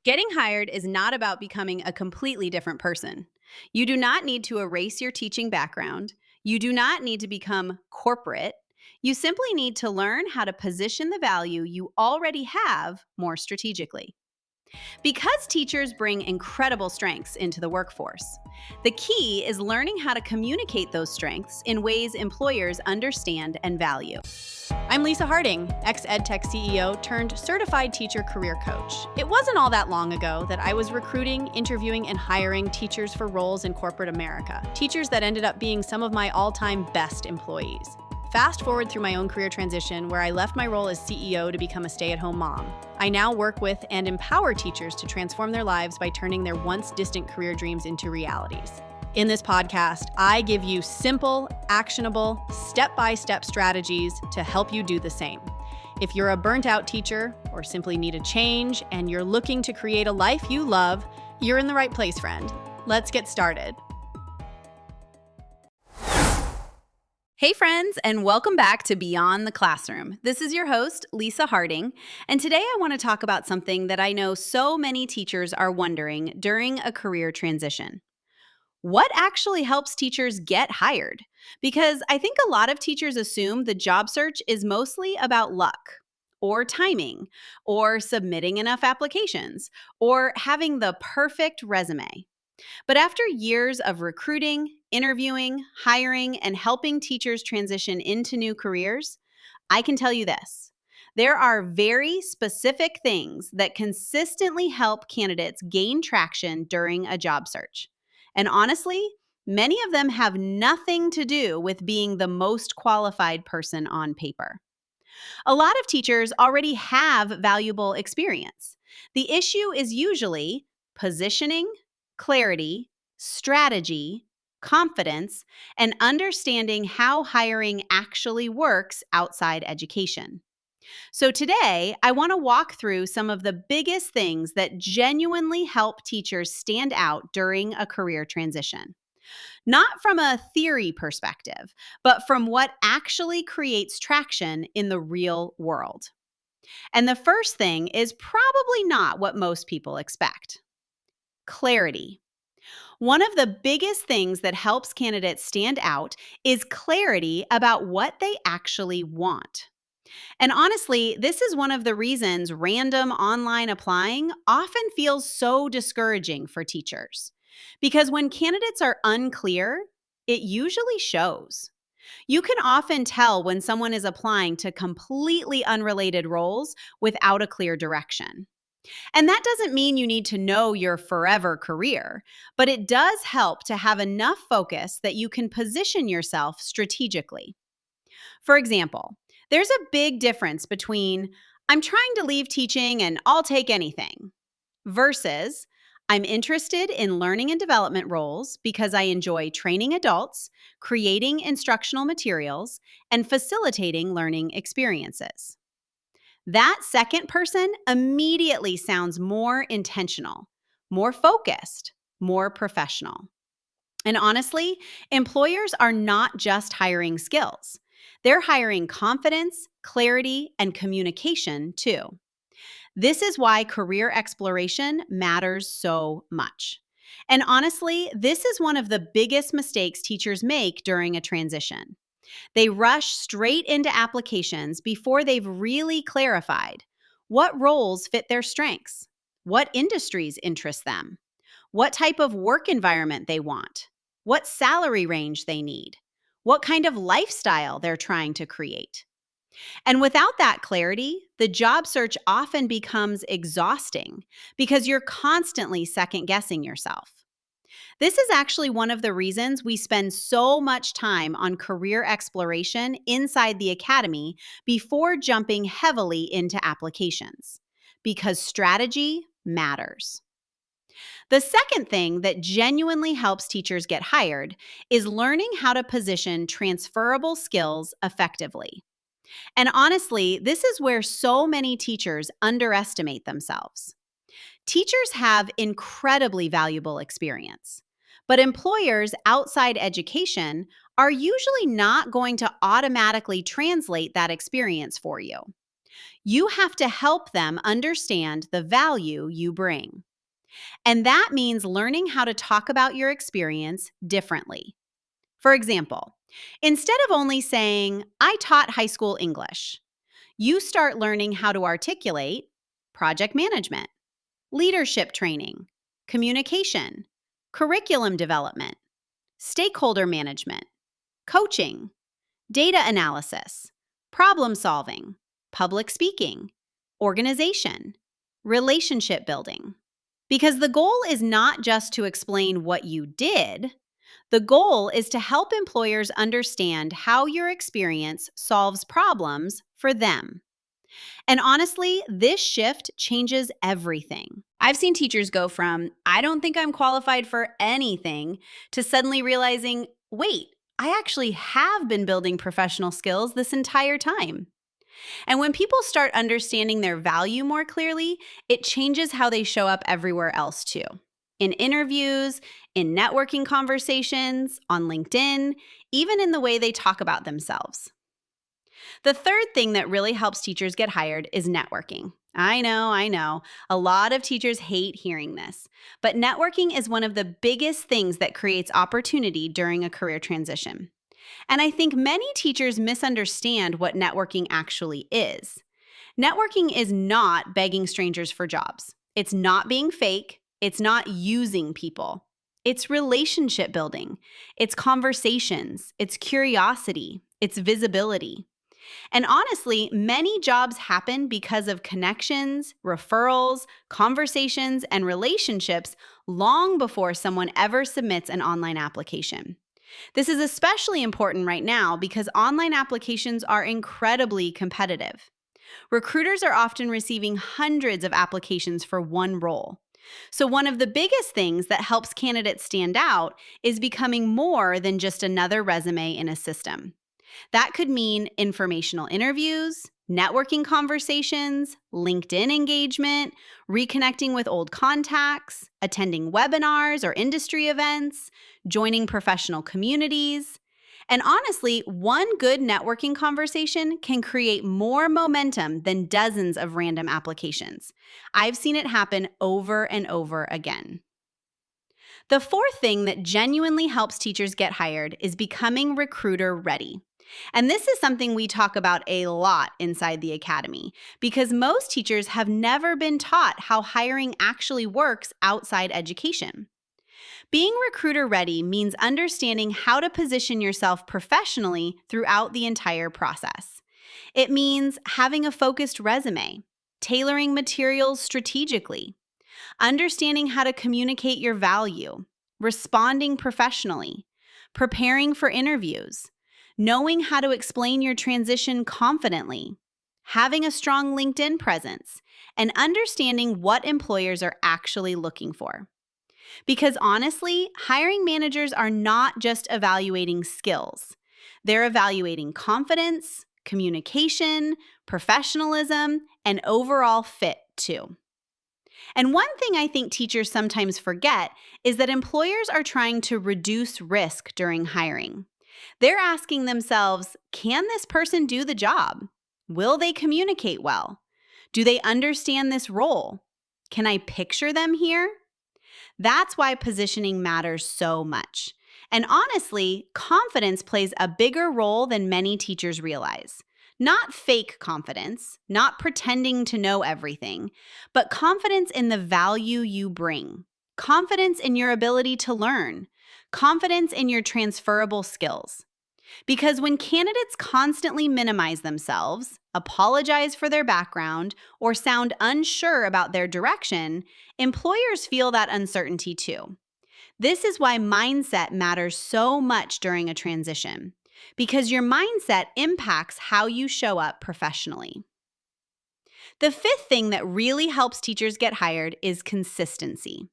Getting hired is not about becoming a completely different person. You do not need to erase your teaching background. You do not need to become corporate. You simply need to learn how to position the value you already have more strategically. Because teachers bring incredible strengths into the workforce, the key is learning how to communicate those strengths in ways employers understand and value. I'm Lisa Harding, ex-EdTech CEO turned certified teacher career coach. It wasn't all that long ago that I was recruiting, interviewing, and hiring teachers for roles in corporate America. Teachers that ended up being some of my all-time best employees. Fast forward through my own career transition where I left my role as CEO to become a stay-at-home mom. I now work with and empower teachers to transform their lives by turning their once distant career dreams into realities. In this podcast, I give you simple, actionable, step-by-step strategies to help you do the same. If you're a burnt-out teacher or simply need a change and you're looking to create a life you love, you're in the right place, friend. Let's get started. Hey friends, and welcome back to Beyond the Classroom. This is your host, Lisa Harding, and today I want to talk about something that I know so many teachers are wondering during a career transition. What actually helps teachers get hired? Because I think a lot of teachers assume the job search is mostly about luck, or timing, or submitting enough applications, or having the perfect resume. But after years of recruiting, interviewing, hiring, and helping teachers transition into new careers, I can tell you this. There are very specific things that consistently help candidates gain traction during a job search. And honestly, many of them have nothing to do with being the most qualified person on paper. A lot of teachers already have valuable experience. The issue is usually positioning, clarity, strategy, confidence, and understanding how hiring actually works outside education. So today, I want to walk through some of the biggest things that genuinely help teachers stand out during a career transition. Not from a theory perspective, but from what actually creates traction in the real world. And the first thing is probably not what most people expect: clarity. One of the biggest things that helps candidates stand out is clarity about what they actually want. And honestly, this is one of the reasons random online applying often feels so discouraging for teachers. Because when candidates are unclear, it usually shows. You can often tell when someone is applying to completely unrelated roles without a clear direction. And that doesn't mean you need to know your forever career, but it does help to have enough focus that you can position yourself strategically. For example, there's a big difference between "I'm trying to leave teaching and I'll take anything" versus "I'm interested in learning and development roles because I enjoy training adults, creating instructional materials, and facilitating learning experiences." That second person immediately sounds more intentional, more focused, more professional. And honestly, employers are not just hiring skills. They're hiring confidence, clarity, and communication too. This is why career exploration matters so much. And honestly, this is one of the biggest mistakes teachers make during a transition. They rush straight into applications before they've really clarified what roles fit their strengths, what industries interest them, what type of work environment they want, what salary range they need, what kind of lifestyle they're trying to create. And without that clarity, the job search often becomes exhausting because you're constantly second guessing yourself. This is actually one of the reasons we spend so much time on career exploration inside the academy before jumping heavily into applications, because strategy matters. The second thing that genuinely helps teachers get hired is learning how to position transferable skills effectively. And honestly, this is where so many teachers underestimate themselves. Teachers have incredibly valuable experience, but employers outside education are usually not going to automatically translate that experience for you. You have to help them understand the value you bring. And that means learning how to talk about your experience differently. For example, instead of only saying, I taught high school English, you start learning how to articulate project management, leadership training, communication, curriculum development, stakeholder management, coaching, data analysis, problem solving, public speaking, organization, relationship building. Because the goal is not just to explain what you did, the goal is to help employers understand how your experience solves problems for them. And honestly, this shift changes everything. I've seen teachers go from, I don't think I'm qualified for anything, to suddenly realizing, wait, I actually have been building professional skills this entire time. And when people start understanding their value more clearly, it changes how they show up everywhere else too. In interviews, in networking conversations, on LinkedIn, even in the way they talk about themselves. The third thing that really helps teachers get hired is networking. I know. A lot of teachers hate hearing this, but networking is one of the biggest things that creates opportunity during a career transition. And I think many teachers misunderstand what networking actually is. Networking is not begging strangers for jobs. It's not being fake. It's not using people. It's relationship building. It's conversations. It's curiosity. It's visibility. And honestly, many jobs happen because of connections, referrals, conversations, and relationships long before someone ever submits an online application. This is especially important right now because online applications are incredibly competitive. Recruiters are often receiving hundreds of applications for one role. So, one of the biggest things that helps candidates stand out is becoming more than just another resume in a system. That could mean informational interviews, networking conversations, LinkedIn engagement, reconnecting with old contacts, attending webinars or industry events, joining professional communities. And honestly, one good networking conversation can create more momentum than dozens of random applications. I've seen it happen over and over again. The fourth thing that genuinely helps teachers get hired is becoming recruiter ready. And this is something we talk about a lot inside the academy because most teachers have never been taught how hiring actually works outside education. Being recruiter ready means understanding how to position yourself professionally throughout the entire process. It means having a focused resume, tailoring materials strategically, understanding how to communicate your value, responding professionally, preparing for interviews, knowing how to explain your transition confidently, having a strong LinkedIn presence, and understanding what employers are actually looking for. Because honestly, hiring managers are not just evaluating skills. They're evaluating confidence, communication, professionalism, and overall fit too. And one thing I think teachers sometimes forget is that employers are trying to reduce risk during hiring. They're asking themselves, can this person do the job? Will they communicate well? Do they understand this role? Can I picture them here? That's why positioning matters so much. And honestly, confidence plays a bigger role than many teachers realize. Not fake confidence, not pretending to know everything, but confidence in the value you bring, confidence in your ability to learn, confidence in your transferable skills. Because when candidates constantly minimize themselves, apologize for their background, or sound unsure about their direction, employers feel that uncertainty too. This is why mindset matters so much during a transition, because your mindset impacts how you show up professionally. The fifth thing that really helps teachers get hired is consistency.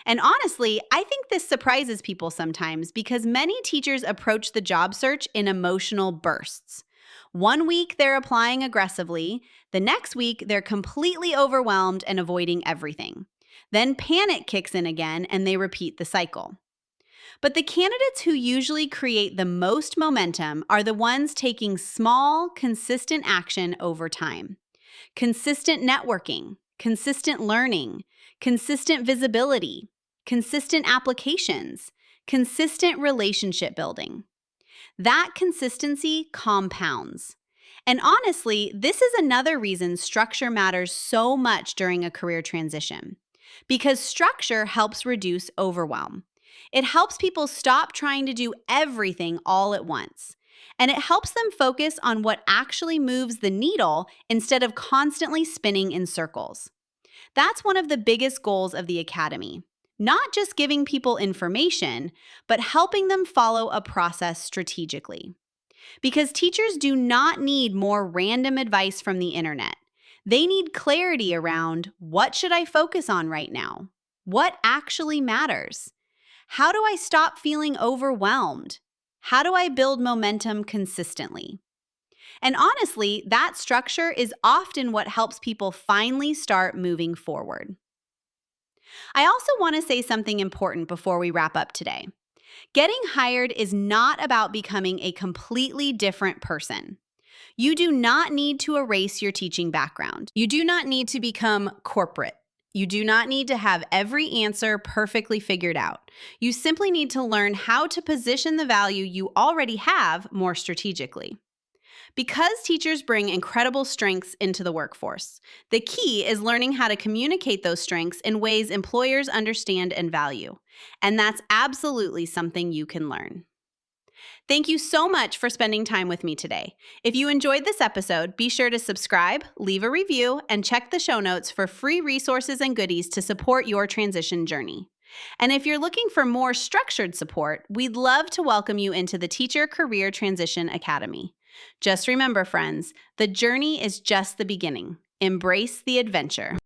And honestly, I think this surprises people sometimes because many teachers approach the job search in emotional bursts. One week they're applying aggressively, the next week they're completely overwhelmed and avoiding everything. Then panic kicks in again and they repeat the cycle. But the candidates who usually create the most momentum are the ones taking small, consistent action over time. consistent networking, consistent learning, consistent visibility, consistent applications, consistent relationship building. That consistency compounds. And honestly, this is another reason structure matters so much during a career transition. Because structure helps reduce overwhelm. It helps people stop trying to do everything all at once. And it helps them focus on what actually moves the needle instead of constantly spinning in circles. That's one of the biggest goals of the Academy. Not just giving people information, but helping them follow a process strategically. Because teachers do not need more random advice from the internet. They need clarity around what should I focus on right now? What actually matters? How do I stop feeling overwhelmed? How do I build momentum consistently? And honestly, that structure is often what helps people finally start moving forward. I also want to say something important before we wrap up today. Getting hired is not about becoming a completely different person. You do not need to erase your teaching background. You do not need to become corporate. You do not need to have every answer perfectly figured out. You simply need to learn how to position the value you already have more strategically. Because teachers bring incredible strengths into the workforce, the key is learning how to communicate those strengths in ways employers understand and value. And that's absolutely something you can learn. Thank you so much for spending time with me today. If you enjoyed this episode, be sure to subscribe, leave a review, and check the show notes for free resources and goodies to support your transition journey. And if you're looking for more structured support, we'd love to welcome you into the Teacher Career Transition Academy. Just remember, friends, the journey is just the beginning. Embrace the adventure.